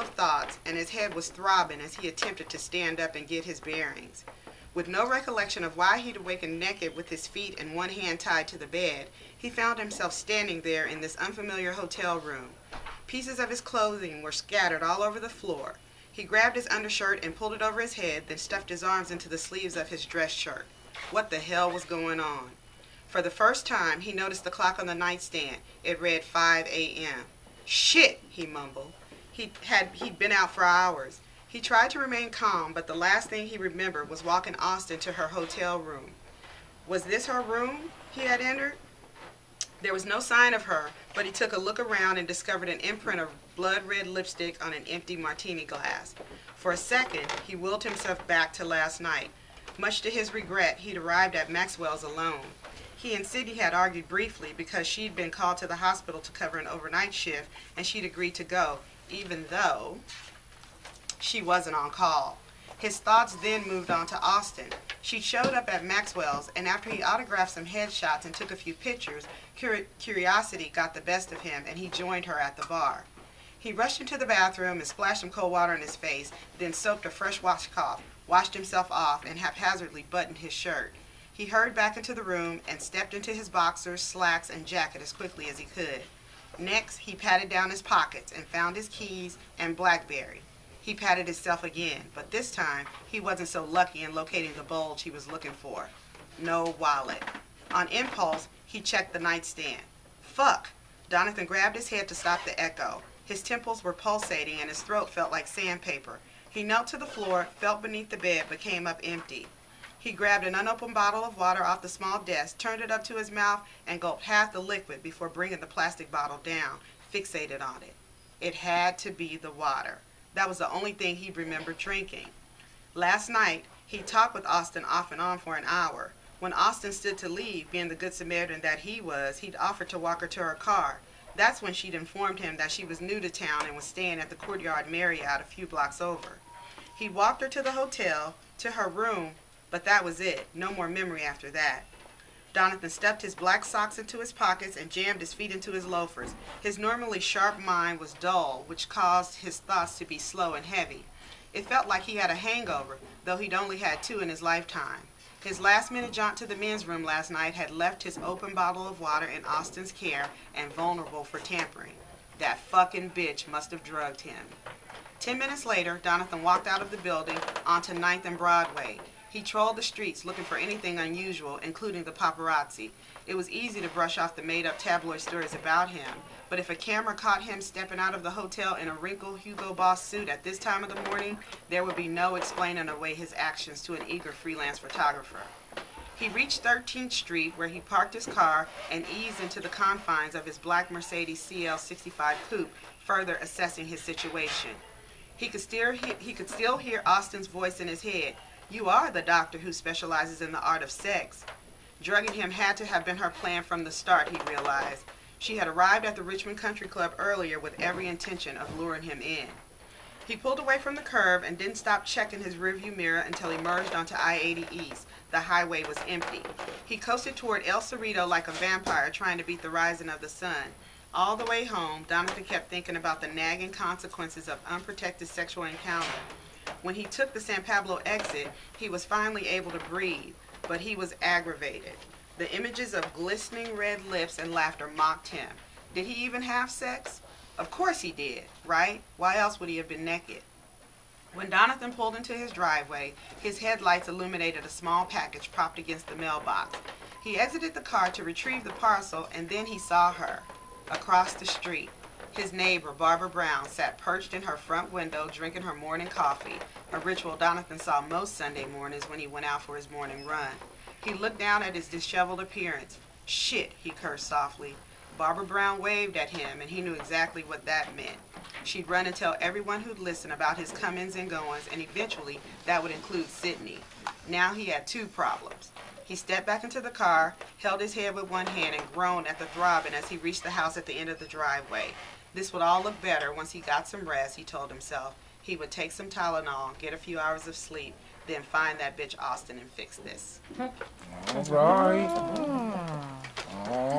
of thoughts, and his head was throbbing as he attempted to stand up and get his bearings. With no recollection of why he'd awakened naked with his feet and one hand tied to the bed, he found himself standing there in this unfamiliar hotel room. Pieces of his clothing were scattered all over the floor. He grabbed his undershirt and pulled it over his head, then stuffed his arms into the sleeves of his dress shirt. What the hell was going on? For the first time, he noticed the clock on the nightstand. It read 5 a.m. Shit, he mumbled. He'd been out for hours. He tried to remain calm, but the last thing he remembered was walking Austin to her hotel room. Was this her room he had entered? There was no sign of her, but he took a look around and discovered an imprint of blood-red lipstick on an empty martini glass. For a second, he willed himself back to last night. Much to his regret, he'd arrived at Maxwell's alone. He and Sydney had argued briefly because she'd been called to the hospital to cover an overnight shift, and she'd agreed to go, even though she wasn't on call. His thoughts then moved on to Austin. She showed up at Maxwell's, and after he autographed some headshots and took a few pictures, curiosity got the best of him, and he joined her at the bar. He rushed into the bathroom and splashed some cold water in his face, then soaped a fresh washcloth, washed himself off, and haphazardly buttoned his shirt. He hurried back into the room and stepped into his boxers, slacks, and jacket as quickly as he could. Next, he patted down his pockets and found his keys and BlackBerry. He patted himself again, but this time he wasn't so lucky in locating the bulge he was looking for. No wallet. On impulse, he checked the nightstand. Fuck! Donathan grabbed his head to stop the echo. His temples were pulsating and his throat felt like sandpaper. He knelt to the floor, felt beneath the bed, but came up empty. He grabbed an unopened bottle of water off the small desk, turned it up to his mouth, and gulped half the liquid before bringing the plastic bottle down, fixated on it. It had to be the water. That was the only thing he remembered drinking. Last night, he talked with Austin off and on for an hour. When Austin stood to leave, being the good Samaritan that he was, he'd offered to walk her to her car. That's when she'd informed him that she was new to town and was staying at the Courtyard Marriott a few blocks over. He walked her to the hotel, to her room, but that was it. No more memory after that. Donathan stuffed his black socks into his pockets and jammed his feet into his loafers. His normally sharp mind was dull, which caused his thoughts to be slow and heavy. It felt like he had a hangover, though he'd only had 2 in his lifetime. His last-minute jaunt to the men's room last night had left his open bottle of water in Austin's care and vulnerable for tampering. That fucking bitch must have drugged him. 10 minutes later, Donathan walked out of the building onto 9th and Broadway. He trolled the streets looking for anything unusual, including the paparazzi. It was easy to brush off the made-up tabloid stories about him, but if a camera caught him stepping out of the hotel in a wrinkled Hugo Boss suit at this time of the morning, there would be no explaining away his actions to an eager freelance photographer. He reached 13th Street, where he parked his car and eased into the confines of his black Mercedes CL65 coupe, further assessing his situation. He could still hear Austin's voice in his head. You are the doctor who specializes in the art of sex. Drugging him had to have been her plan from the start, he realized. She had arrived at the Richmond Country Club earlier with every intention of luring him in. He pulled away from the curve and didn't stop checking his rearview mirror until he merged onto I-80 East. The highway was empty. He coasted toward El Cerrito like a vampire trying to beat the rising of the sun. All the way home, Donathan kept thinking about the nagging consequences of unprotected sexual encounter. When he took the San Pablo exit, he was finally able to breathe, but he was aggravated. The images of glistening red lips and laughter mocked him. Did he even have sex? Of course he did, right? Why else would he have been naked? When Donathan pulled into his driveway, his headlights illuminated a small package propped against the mailbox. He exited the car to retrieve the parcel, and then he saw her, across the street. His neighbor, Barbara Brown, sat perched in her front window drinking her morning coffee, a ritual Donathan saw most Sunday mornings when he went out for his morning run. He looked down at his disheveled appearance. Shit, he cursed softly. Barbara Brown waved at him, and he knew exactly what that meant. She'd run and tell everyone who'd listen about his comings and goings, and eventually that would include Sydney. Now he had 2 problems. He stepped back into the car, held his head with one hand, and groaned at the throbbing as he reached the house at the end of the driveway. This would all look better once he got some rest, he told himself. He would take some Tylenol, get a few hours of sleep, then find that bitch Austin and fix this. All right.